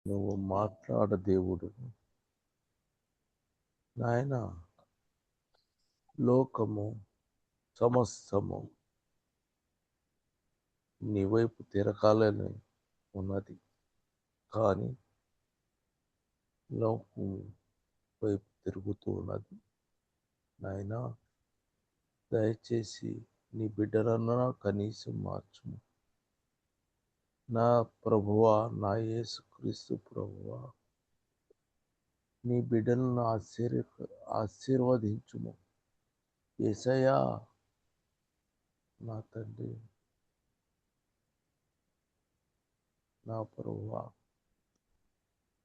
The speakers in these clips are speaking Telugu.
నువ్వు మాట్లాడ దేవుడు నాయన. లోకము సమస్తము నీ వైపు తిరగాలని ఉన్నది, కానీ లోకం వైపు తిరుగుతూ ఉన్నది. నాయన దయచేసి నీ బిడ్డలన్నా కనీసం మార్చుము. నా ప్రభువా, నా యేసుక్రీస్తు ప్రభువా, నీ బిడ్డలను ఆశీర్వదించుము. యేసయ్యా నా తండ్రి, నా ప్రభువా,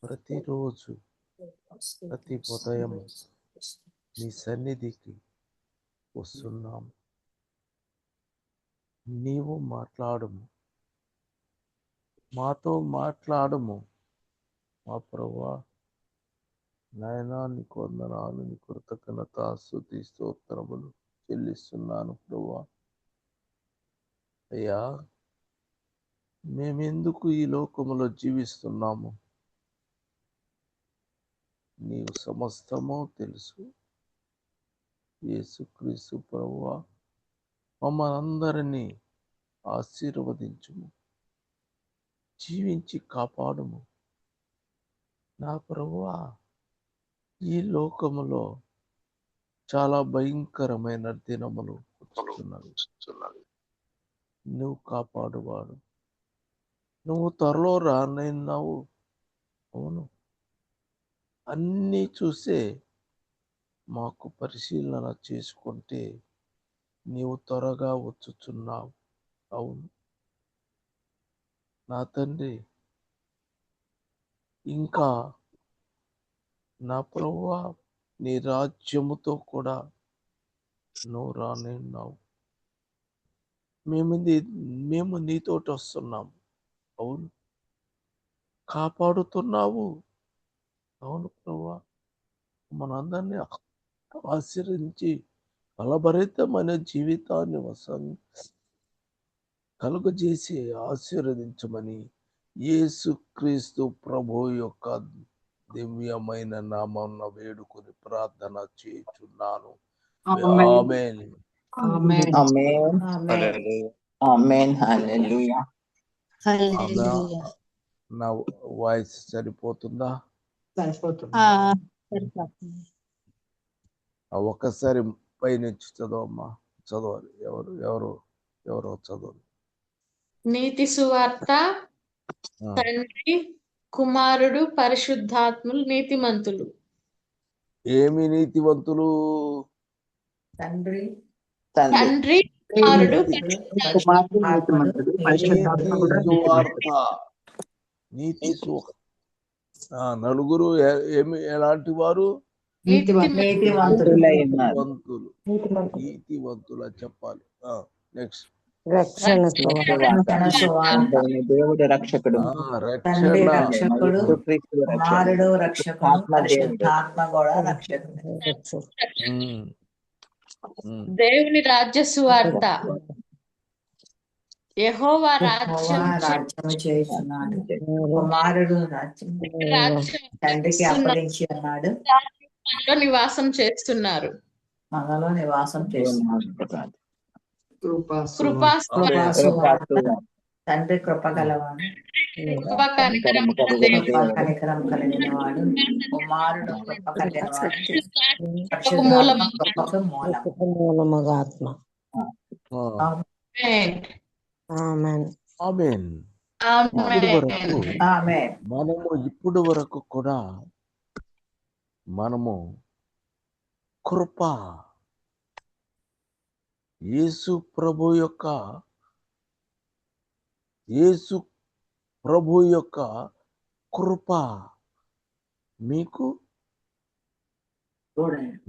ప్రతిరోజు ప్రతి ఉదయం నీ సన్నిధికి వస్తున్నాము. నీవు మాట్లాడుము, మాతో మాట్లాడుము మా ప్రభువా. నాయనా నీకు వందనాలు, నీ కృతజ్ఞత స్తుతి స్తోత్రములు చెల్లిస్తున్నాను ప్రభువా. అయ్యా, మేమెందుకు ఈ లోకములో జీవిస్తున్నాము నీవు సమస్తమో తెలుసు. యేసుక్రీస్తు ప్రభువా, మమ్మల్ని అందరినీ ఆశీర్వదించుము, జీవించి కాపాడుము. నా ప్రభువా, ఈ లోకములో చాలా భయంకరమైన దినములు వస్తున్నవి. నువ్వు కాపాడువాడు, నువ్వు త్వరలో రానన్నావు. అవును, అన్నీ చూసే మాకు పరిశీలన చేసుకుంటే నీవు త్వరగా వచ్చుచున్నావు. అవును నా తండ్రి, ఇంకా నా ప్రభువా, నీ రాజ్యముతో కూడా నువ్వు రానన్నావు. మేము నీతోటి వస్తున్నాము. అవును, కాపాడుతున్నావు. అవును ప్రభువా, మనందరినీ ఆశీర్వదించి ఫలభరితమైన జీవితాన్ని కలుగజేసి ఆశీర్వదించమని యేసుక్రీస్తు ప్రభు యొక్క దివ్యమైన నామమున వేడుకొని ప్రార్థన చేయుచున్నాను. ఆమేన్. ఆమేన్. ఆమేన్. ఆమేన్. హల్లెలూయా. నా వాయిస్ సరిపోతుందా? ఒక్కసారి పైనుంచి చదవమ్మా. చదవాలి. ఎవరో చదవాలి. నీతి సువార్త. తండ్రి, కుమారుడు, పరిశుద్ధాత్ములు నీతిమంతులు. ఏమి నీతివంతులు? తండ్రి, కుమారుడు, నీతి సువార్త. నలుగురు ఎలాంటి వారు? నీతివంతులు చెప్పాలి. నెక్స్ట్, దేవుడు రక్షకుడు, కుమారుడు రక్షకుడు, పరిశుద్ధాత్మ కూడా రక్షకుడు. దేవుని రాజ్య సువార్త. యెహోవా రాజ్యం చేస్తున్నాడు. కుమారుడు రాజ్యం తండ్రికి అప్పగించి ఉన్నాడు. మనలో నివాసం చేస్తున్నారు. మనలో నివాసం చేస్తున్నాడు. తండ్రి కృప గలవాడు, కనికరం కలిగిన వాడు, కుమారుడు కృప కలిగిన వాడు, మూలముగా ఆత్మ. మనము ఇప్పుడు వరకు కూడా మనము కృప, యేసు ప్రభు యొక్క కృప మీకు,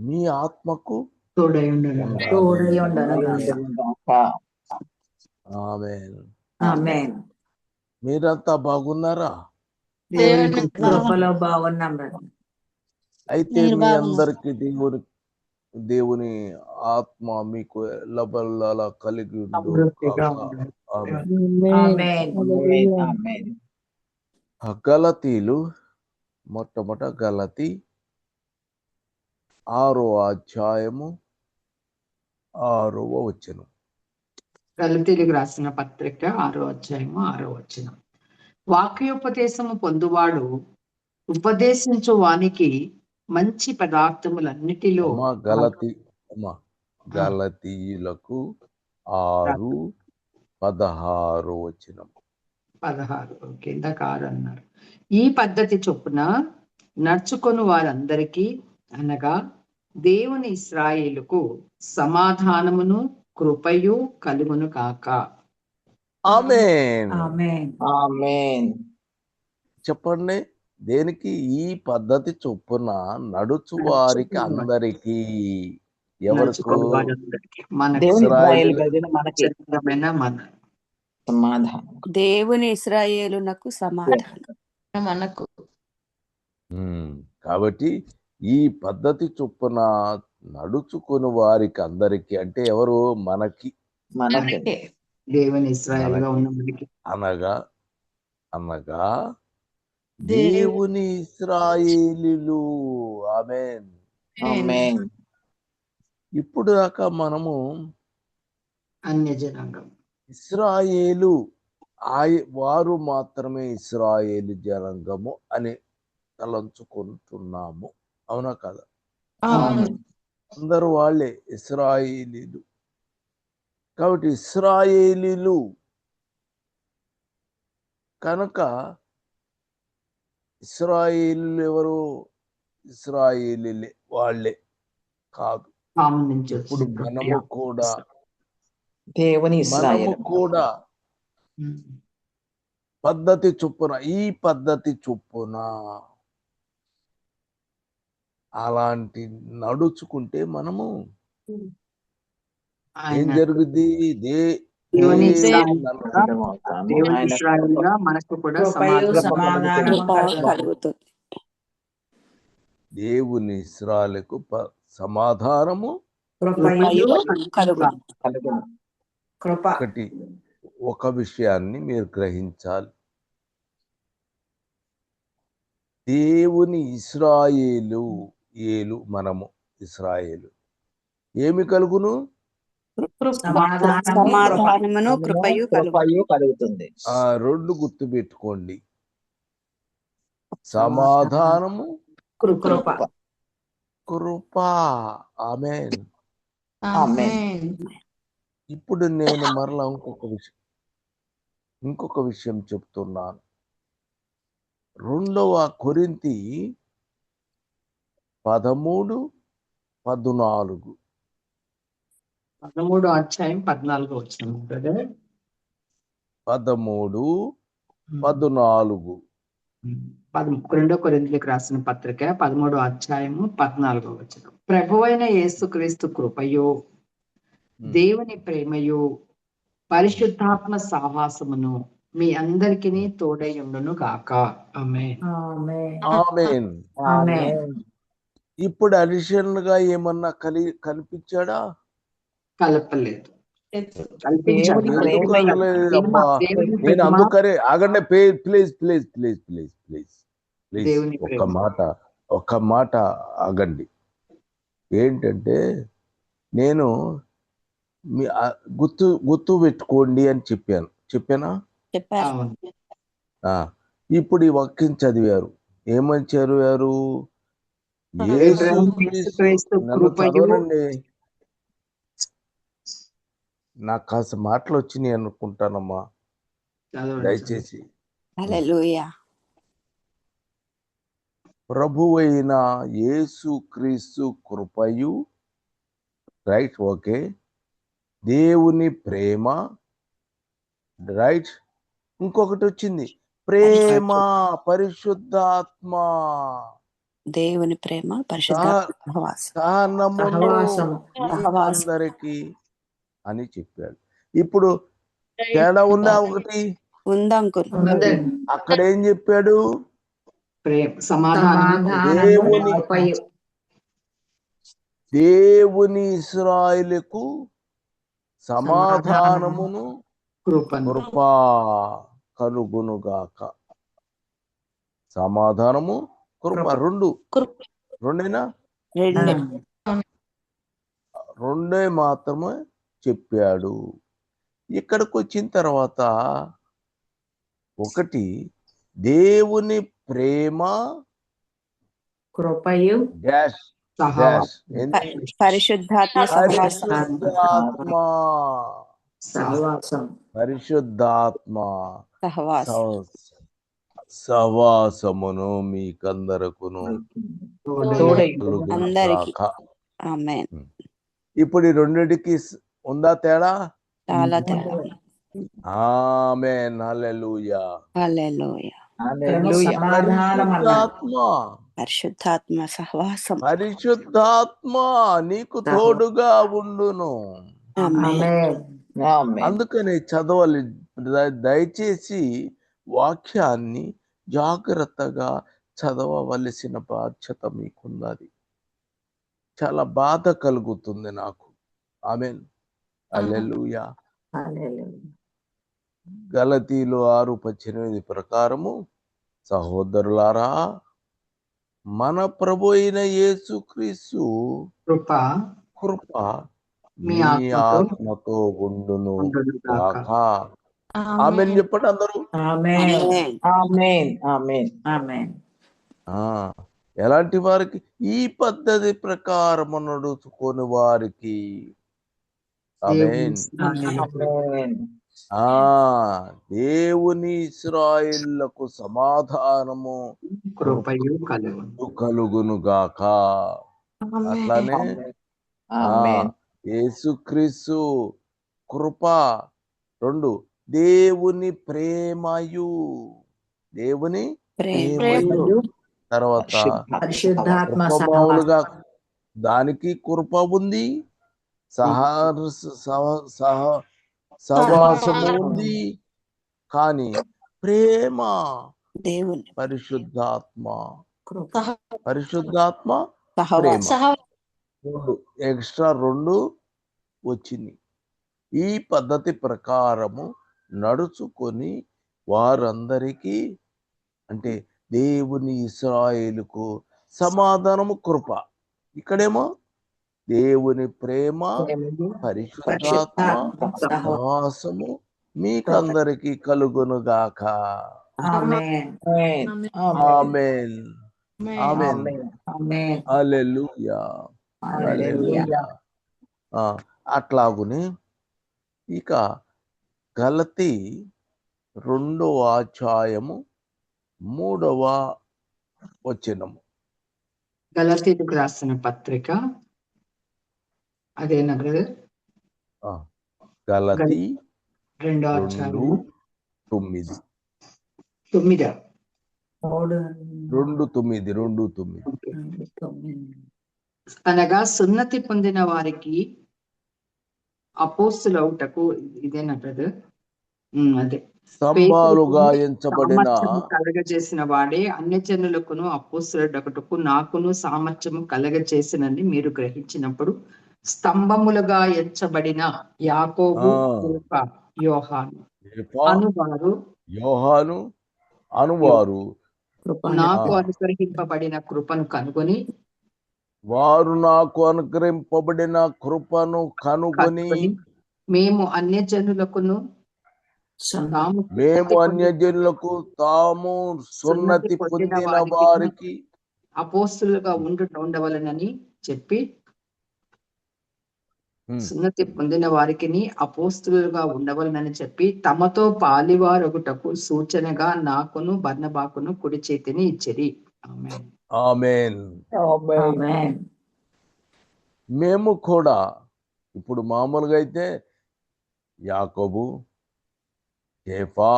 మీ ఆత్మకు తోడై ఉండను. ఆమేన్. మీరంతా బాగున్నారా? దేవుని కృపలో బాగున్నాం. అయితే మీ అందరికి దేవుని ఆత్మ మీకు ఎల్లబెల్లలా కలిగి ఉండు. గలతీలు మొట్టమొదట గలతీ 6వ అధ్యాయము 6వ వచనం. గలతీయులకు రాసిన పత్రిక 6వ అధ్యాయము 6వ వచనం. వాక్యోపదేశము పొందువాడు ఉపదేశించు వానికి మంచి పదార్థములన్నిటిలో గలతీయులకు 6:16 వచనం. 16 ఇందాక 6 అన్నారు. ఈ పద్ధతి చొప్పున నడుచుకొని వారందరికీ అనగా దేవుని ఇశ్రాయేలుకు సమాధానమును కృపయు కలుగును కాక. ఆమేన్. ఆమేన్. చెప్పండి, దేనికి? ఈ పద్ధతి చొప్పున నడుచు వారికి అందరికీ. ఎవరికి? సమాధానం. దేవుని ఇశ్రాయేలునకు సమాధానం మనకు. కాబట్టి ఈ పద్ధతి చొప్పున నడుచుకుని వారికి అందరికి అంటే ఎవరు? మనకి. దేవుని ఇశ్రాయేలుగా ఉన్న మనకి. అనగా దేవుని ఇశ్రాయేలీలు. ఆమేన్. ఆమేన్. ఇప్పుడు దాకా మనము అన్య జనాంగం, ఇశ్రాయేలు వారు మాత్రమే ఇశ్రాయేలు జనాంగము అని తలంచుకుంటున్నాము. అవునా కదా? అందరూ వాళ్ళే ఇశ్రాయేలీలు. కాబట్టి ఇశ్రాయేలీలు కనుక ఇశ్రాయేలీలు ఎవరు? ఇశ్రాయేలీలే, వాళ్ళే కాదు. ఇప్పుడు మనము కూడా దేవుని పద్ధతి చొప్పున, ఈ పద్ధతి చొప్పున అలాంటి నడుచుకుంటే మనము ఏం జరుగుద్ది? మనకు కూడా కలుగుతుంది. దేవుని ఇశ్రాయేలుకు సమాధానము ఒకటి. ఒక విషయాన్ని మీరు గ్రహించాలి. దేవుని ఇశ్రాయేలు మనము ఇశ్రాయేలు ఏమి కలుగును? సమాధానమును కృపయు కలుగుతుంది. ఆ రెండు గుర్తు పెట్టుకోండి. సమాధానము, కృప. ఆమేన్. ఇప్పుడు నేను మరలా ఇంకొక విషయం చెప్తున్నాను. 2వ కొరింథీ 13:14. 13వ అధ్యాయం 14వ వచనం. 13:14. 2 కొరింథీయులకు రాసిన పత్రిక 13వ అధ్యాయము 14వ వచనం. ప్రభువైన యేసుక్రీస్తు కృపయు దేవుని ప్రేమయు పరిశుద్ధాత్మ సహవాసమును మీ అందరికీ తోడైయుండును గాక. ఆమేన్. ఇప్పుడు అడిషనల్ గా ఏమన్నా కనిపించాడా? కలపలేదు. నేను అందుకనే ఆగండి, ప్లీజ్ ఒక్క మాట ఆగండి. ఏంటంటే నేను మీ గుర్తు పెట్టుకోండి అని చెప్పానా? ఇప్పుడు ఈ వాక్యం చదివారు. ఏమని చదివారు? నన్ను చదవనండి, నాకు కాస్త మాటలు వచ్చినాయి అనుకుంటానమ్మా, దయచేసి. హల్లెలూయా. ప్రభువైన యేసుక్రీస్తు కృపయు, రైట్, ఓకే, దేవుని ప్రేమ, రైట్, ఇంకొకటి వచ్చింది, ప్రేమ, పరిశుద్ధాత్మ, దేవుని ప్రేమ, అందరికి అని చెప్పాడు. ఇప్పుడు తేడా ఉందా? ఒకటి అక్కడ ఏం చెప్పాడు? దేవుని ఇశ్రాయేలుకు సమాధానమును కృప కలుగునుగాక. సమాధానము, కృప. కృప. రెండు కృప. రెండేనా? రెండే. రెండే మాత్రమే చెప్పాడు. ఇక్కడికి వచ్చిన తర్వాత ఒకటి దేవుని ప్రేమ కృపయు డాష్ డాష్ ఏంది? పరిశుద్ధాత్మ సహవాసం. పరిశుద్ధాత్మ సహవాసం. పరిశుద్ధాత్మ సహవాసం. సహవాసమును మీకందరకును తోడై అందరికి. కలుగునుగాక. ఆమేన్. ఇప్పుడు ఈ రెండిటికి ఉందా తేడా? చాలా తేడా. ఆమేన్. హల్లెలూయా. హల్లెలూయా. హల్లెలూయా. సమాధానం అన్నాడు. పరిశుద్ధాత్మ పరిశుద్ధాత్మ సహవాసం. పరిశుద్ధాత్మ నీకు తోడుగా ఉండును. ఆమేన్. ఆమేన్. ఆమేన్. అందుకని చదవాలి. దయచేసి వాక్యాన్ని జాగ్రత్తగా చదవవలసిన బాధ్యత మీకున్నది. చాలా బాధ కలుగుతుంది నాకు. ఆమేన్. హల్లెలూయా. హల్లెలూయా. గలతీలు 6:18 ప్రకారము, సహోదరులారా, మన ప్రభు అయిన యేసుక్రీస్తు కృప కృప మీ మీ ఆత్మతో ఆత్మతో ఉండును ఉండునుగాక. గాక. ఆమేన్ చెప్పండి అందరూ. ఆమేన్. ఆమేన్. ఆమేన్. ఆమేన్. ఆమేన్. ఆ ఎలాంటి వారికి? ఈ పద్ధతి ప్రకారము నడుచుకొని వారికి. ఆమేన్. ఆమేన్. ఆ దేవుని ఇశ్రాయేలులకు సమాధానము కృపయు కలుగును. కలుగునుగాక. అట్లానే ఆమేన్. యేసుక్రీస్తు కృప. రెండు దేవుని ప్రేమయు. దేవుని ప్రేమయు. తర్వాత పరిశుద్ధాత్మ కృప సహవాసం. మామూలుగా దానికి కృప ఉంది, సహవాసము ఉంది, కానీ ప్రేమ దేవుని పరిశుద్ధాత్మ. కృప. పరిశుద్ధాత్మ ప్రేమ సహవాసం. రెండు ఎక్స్ట్రా రెండు వచ్చింది. ఈ పద్ధతి ప్రకారము నడుచుకొని వారందరికీ, అంటే దేవుని ఇశ్రాయేలుకు సమాధానము, కృప. ఇక్కడేమో దేవుని ప్రేమ, పరిశుద్ధాత్మ సహవాసము మీకందరికి కలుగునుగాక. ఆమేన్. ఆమేన్. ఆమేన్. ఆమేన్. ఆమేన్. హల్లెలూయా. హల్లెలూయా. హల్లెలూయా. అట్లాగునే ఇక గలతీ 2వ అధ్యాయము 3వ వచనము. గలతీయులకు రాసిన పత్రిక అదేనా బ్రదర్? గలతీ 2వ అధ్యాయం 2:9. 9. 2:9. అనగా సున్నతి పొందిన వారికి అపోస్తులవుటకు, ఇదేనా బ్రదర్? అదే స్తంభాలుగా ఎంచబడిన సామర్థ్యము కలగజేసిన వాడే అన్యజనులకును అపోస్తులుడకుటకు నాకును సామర్థ్యము కలగజేసినని మీరు గ్రహించినప్పుడు, స్తంభములుగా ఎంచబడిన యాకోబు, కేఫా, యోహాను అనువారు నాకు అనుగ్రహింపబడిన కృపను కనుగొని మేము అన్యజనులకును తాము సున్నతి పొందిన వారికి అపోస్తులుగా ఉండవలనని చెప్పి, సున్నతి పొందిన వారికి అపోస్తులుగా ఉండవలనని చెప్పి తమతో పాలివారొకటకు సూచనగా నాకును బర్నబాకును కుడి చేతిని ఇచ్చిరి. ఆమేన్. ఆమేన్. మేము కూడా ఇప్పుడు మామూలుగా అయితే యాకోబు, కేఫా,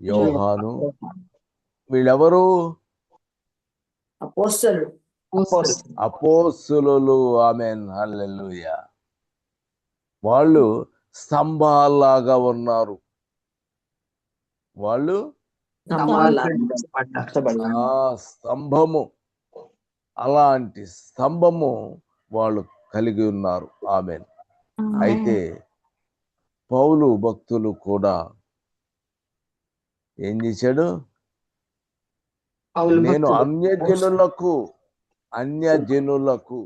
యోహాను వీళ్ళెవరు? అపోస్తులు. ఆమేన్. హల్లెలూయా. వాళ్ళు స్తంభాల్లాగా ఉన్నారు. వాళ్ళు స్తంభము, అలాంటి స్తంభము వాళ్ళు కలిగి ఉన్నారు. ఆమేన్. అయితే పౌలు భక్తులు కూడా ఏం చేశాడు? పౌలు నేను భక్తుడు అన్యజనులకు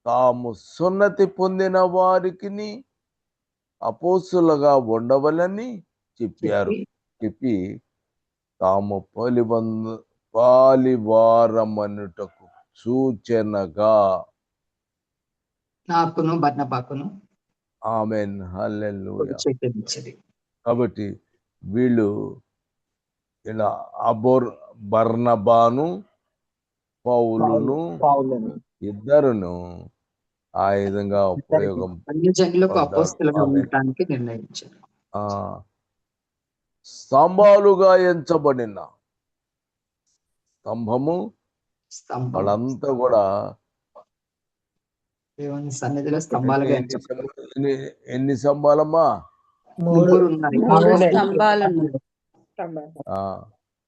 తాము సున్నతి పొందిన వారికి అపోస్తులుగా ఉండవలని చెప్పారు. చెప్పి తాము పాలివారమనుటకు సూచనగా. నాకును బర్నబాకును ఆమేన్, హల్లెలూయా. చేపించింది. కాబట్టి వీళ్ళు ఇలా బర్నబాను పౌలును పౌలును ఇద్దరును ఆ విధంగా ఉపయోగం అన్ని జనులకు పొందారు. అపోస్తులుగా ఆమేన్. ఉండటానికి నిర్ణయించారు. ఆ స్తంభాలుగా ఎంచబడిన స్తంభము స్తంభం వాళ్ళంతా కూడా దేవుని సన్నిధిలో స్తంభాలుగా ఎంచబడ్డారు. ఎన్ని స్తంభాలమ్మా? ముగ్గురు ఉన్నారు. మూడు మూడే. స్తంభాలను ఆ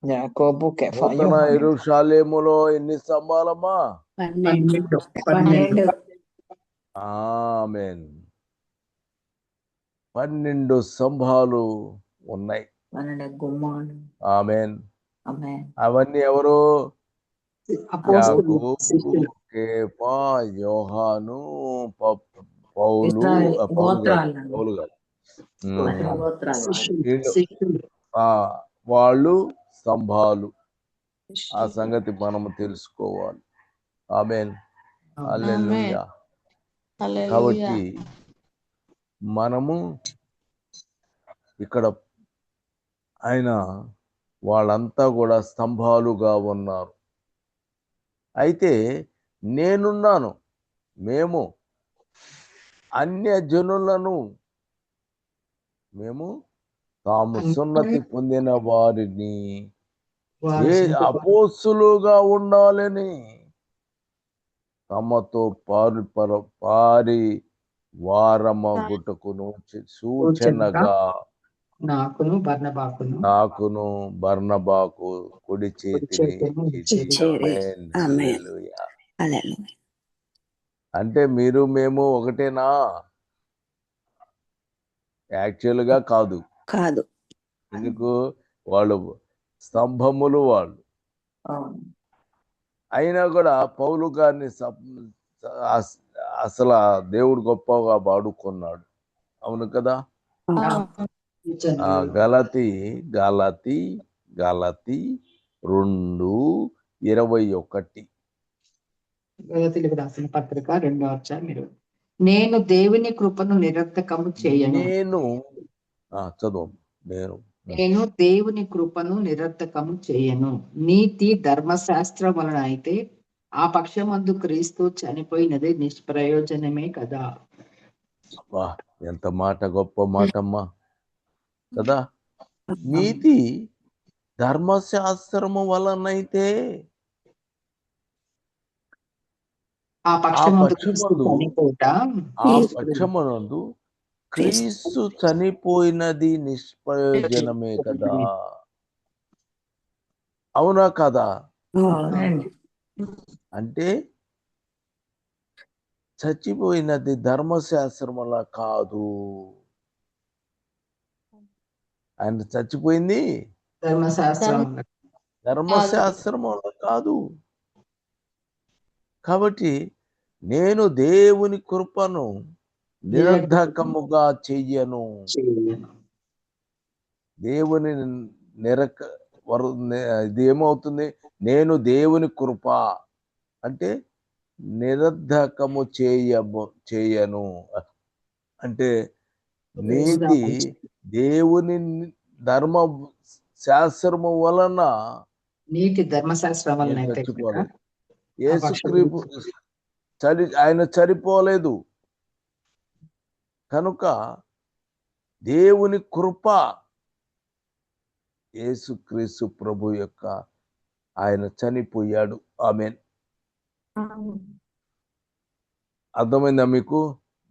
యాకోబు కేఫా నూతన యోహాను. యెరూషలేములో ఎన్ని స్తంభాలమ్మా? 12 ఆమేన్. 12 స్తంభాలు ఉన్నాయి. 12 గుమ్మాలు. ఆమేన్. ఆమేన్. అవన్నీ ఎవరు? అపోస్తులు, యాకోబు, శిష్యులు. కేఫా, యోహాను, పౌలు, ఇశ్రాయేల్ పౌలు గారు, గోత్రాలను. పౌలు గారు. గోత్రాలు వారు. శిష్యులు. ఆ వాళ్ళు స్తంభాలు. ఆ సంగతి మనము తెలుసుకోవాలి. ఆమేన్, హల్లెలూయా. హల్లెలూయా. కాబట్టి మనము ఇక్కడ ఆయన వాళ్ళంతా కూడా స్తంభాలుగా ఉన్నారు. అయితే నేనున్నాను, మేము అన్యజనులను మేము తాము సున్నతి పొందిన వారిని ఏ అపోస్తులుగా ఉండాలని తమతో పారి వారమగుటకును సూచనగా నాకును బర్నబాకు కుడి చేతిని ఇచ్చిరి. ఆమేన్, ఆమేన్. హల్లెలూయా. హల్లెలూయా. అంటే మీరు మేము ఒకటేనా? యాక్చువల్గా కాదు. కాదు. ఎందుకు? వాళ్ళు స్తంభములు వాళ్ళు. అయినా కూడా పౌలు గారిని అసలు దేవుడు గొప్పగా వాడుకున్నాడు. అవును కదా? గలతి 2:21. గలతీయులకు రాసిన పత్రిక 2వ అధ్యాయం. నేను దేవుని కృపను నిరర్థకము చేయను. చదువు. నేను దేవుని కృపను నిరర్థకము చేయను. నీతి ధర్మశాస్త్రం వలన అయితే ఆ పక్షమందు క్రీస్తు చనిపోయినది నిష్ప్రయోజనమే కదా. ఎంత మాట, గొప్ప మాటమ్మా కదా. నీతి ధర్మశాస్త్రము వలనైతే ఆ పక్షమందు క్రీస్తు చనిపోయినది నిష్ప్రయోజనమే కదా. అవునా కదా? అంటే చచ్చిపోయినది ధర్మశాస్త్రం వల్ల కాదు. ఆయన చచ్చిపోయింది ధర్మశాస్త్రం వల్ల కాదు. కాబట్టి నేను దేవుని కృపను నిరర్ధకముగా చెయ్యను. దేవుని ఇది ఏమవుతుంది? నేను దేవుని కృప అంటే నిరర్ధకము చేయను. అంటే నీతి దేవుని ధర్మ శాస్త్రము వలన, నీతి ధర్మశాస్త్రం వలన చచ్చిపోలేదు. ఆయన చనిపోలేదు కనుక దేవుని కృప, యేసుక్రీస్తు ప్రభు యొక్క ఆయన చనిపోయాడు. ఆమేన్. అర్థమైందా మీకు?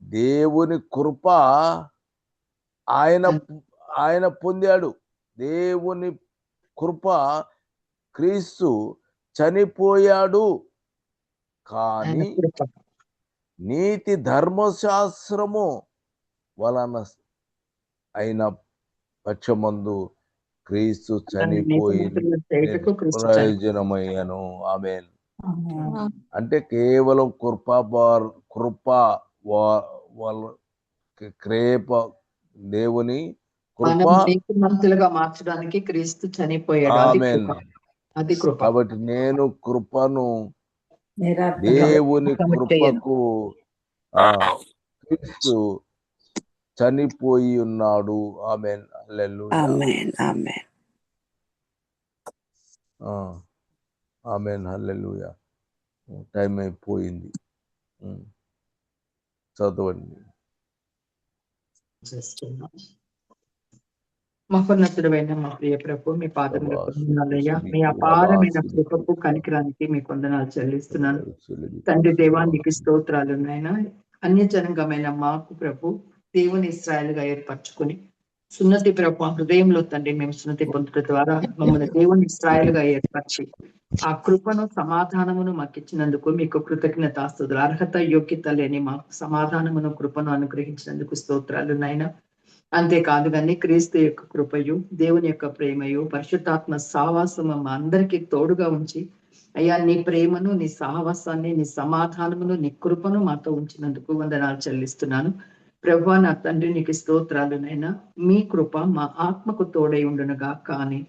దేవుని కృప ఆయన పొందాడు. దేవుని కృప క్రీస్తు చనిపోయాడు. కానీ నీతి ధర్మశాస్త్రము వలన అయిన పక్షమందు క్రీస్తు చనిపోయి చేయుటకు క్రీస్తు ప్రయోజనమయ్యను. ఆమేన్. Amen. అంటే కేవలం కృప దేవుని మనం కృప. నీతిమంతులుగా మార్చడానికి క్రీస్తు చనిపోయాడు. అది ఆమేన్. కృప. అది కృప. కాబట్టి నేను కృపను దేవుని కృపకు క్రీస్తు చనిపోయి ఉన్నాడు. ఆమేన్. హల్లెలూయా. Amen. Amen. ఆమేన్. హల్లెలూయా. టైం అయిపోయింది. చదవండి. మహోన్నతుడైన మా ప్రియ ప్రభు, మీ పాదములకు వందనాలయ్యా. మీ అపారమైన కృపకు కనికరానికి మీకు వందనాలు చెల్లిస్తున్నాను తండ్రి. దేవానికి స్తోత్రాలు నాయనా. అన్యజనంగమైన మాకు ప్రభు దేవుని ఇశ్రాయేలుగా ఏర్పరచుకుని సున్నతి ప్రభు హృదయంలో తండ్రి మేము సున్నతి పొందడం ద్వారా మమ్మల్ని దేవుని ఇశ్రాయేలుగా ఏర్పరిచి ఆ కృపను సమాధానమును మాకు ఇచ్చినందుకు మీకు కృతజ్ఞతాస్తుతులు. అర్హత యోగ్యత లేని మాకు సమాధానమును కృపను అనుగ్రహించినందుకు స్తోత్రాలు నాయనా. అంతేకాదు కానీ క్రీస్తు యొక్క కృపయు, దేవుని యొక్క ప్రేమయు, పరిశుద్ధాత్మ సావాసము మా అందరికీ తోడుగా ఉంచి అయ్యా నీ ప్రేమను, నీ సాహవాసాన్ని, నీ సమాధానమును, నీ కృపను మాతో ఉంచినందుకు వందనాలు చెల్లిస్తున్నాను. ప్రభువా నా తండ్రి నీకు స్తోత్రాలు నైనా. మీ కృప మా ఆత్మకు తోడై ఉండునుగా. కానీ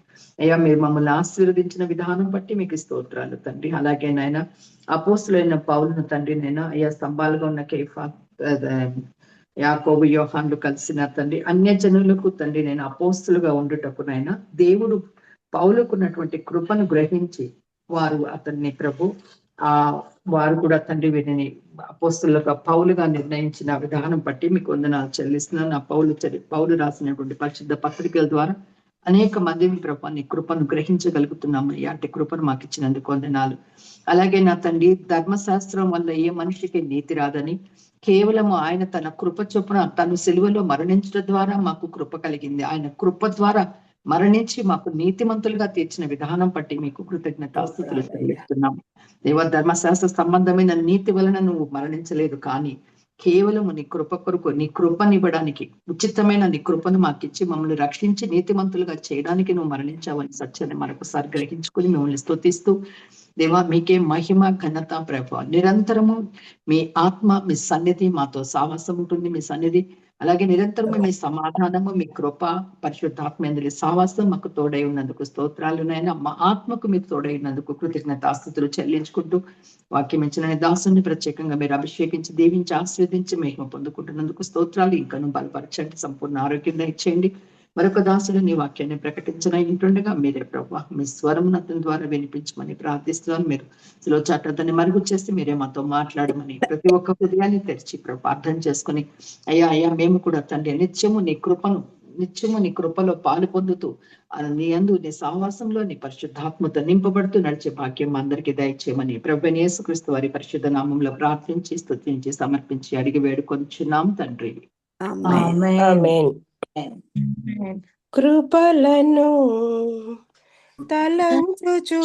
అయ్యా మీరు మమ్మల్ని ఆశీర్వదించిన విధానం బట్టి మీకు స్తోత్రాలు తండ్రి. అలాగే నాయన అపోస్తులైన పౌలును తండ్రి నైనా అయ్యా స్తంభాలుగా ఉన్న కేఫా, యాకోబు, యోహాన్లు కలిసిన తండ్రి అన్యజనులకు తండ్రి నేను అపోస్తులుగా ఉండుటకునైనా దేవుడు పౌలుకున్నటువంటి కృపను గ్రహించి వారు అతన్ని ప్రభు వారు కూడా తండ్రి వీరిని అపోస్తులుగా పౌలుగా నిర్ణయించిన విధానం బట్టి మీకు వందనాలు చెల్లిస్తున్నాను. పౌలు రాసినటువంటి పరిశుద్ధ పత్రికల ద్వారా అనేక మందిని ప్రభు నీ కృపను గ్రహించగలుగుతున్నామయ్యా. అంటే కృపను మాకు ఇచ్చినందుకు వందనాలు. అలాగే నా తండ్రి ధర్మశాస్త్రం వల్ల ఏ మనిషికి నీతి రాదని కేవలము ఆయన తన కృప చొప్పున తను సిలువలో మరణించడం ద్వారా మాకు కృప కలిగింది. ఆయన కృప ద్వారా మరణించి మాకు నీతిమంతులుగా తీర్చిన విధానం బట్టి మీకు కృతజ్ఞతాస్తుతులు చెల్లిస్తున్నాం. దేవ ధర్మశాస్త్ర సంబంధమైన నీతి వలన నువ్వు మరణించలేదు, కానీ కేవలము నీ కృప కొరకు నీ కృపనివ్వడానికి ఉచితమైన నీ కృపను మాకిచ్చి మమ్మల్ని రక్షించి నీతిమంతులుగా చేయడానికి నువ్వు మరణించావని సత్యాన్ని మరొకసారి గ్రహించుకుని మిమ్మల్ని స్తుతిస్తూ దేవా మీకే మహిమ ఘనత ప్రభావ నిరంతరము మీ ఆత్మ మీ సన్నిధి మాతో సావాసం ఉంటుంది. మీ సన్నిధి అలాగే నిరంతరము మీ సమాధానము మీ కృప పరిశుద్ధాత్మేంద్రుల సావాసం మాకు తోడై ఉన్నందుకు స్తోత్రాలునైనా. మా ఆత్మకు మీకు తోడై ఉన్నందుకు కృతజ్ఞతాస్తుతులు చెల్లించుకుంటూ వాక్యం ఇచ్చిన దాసుని ప్రత్యేకంగా మీరు అభిషేకించి దీవించి ఆశీర్వదించి మహిమ పొందుకుంటున్నందుకు స్తోత్రాలు. ఇంకను బలపరచండి, సంపూర్ణ ఆరోగ్యం ఇచ్చేయండి. మరొక దాసులు నీ వాక్యాన్ని ప్రకటించిన ఇంటుండగా మీరే ప్రభావ మీ స్వరమును అతని ద్వారా వినిపించమని ప్రార్థిస్తున్నాను. మీరు సులోచాటని మరుగు చేసి మీరే మాతో మాట్లాడమని ప్రతి ఒక్క హృదయాన్ని తెరిచి ప్రార్థన చేసుకుని అయ్యా మేము కూడా తండ్రి నిత్యము నీ కృపలో పాలు పొందుతూ నీ యందు నీ సహవాసంలో నీ పరిశుద్ధాత్మతో నింపబడుతూ నడిచే భాగ్యం అందరికీ దయచేయమని ప్రభువైన యేసుక్రీస్తు వారి పరిశుద్ధ నామంలో ప్రార్థించి స్తుతించి సమర్పించి అడిగి వేడుకొంచున్నాం తండ్రి. Amen. కృపలను తలంచుచు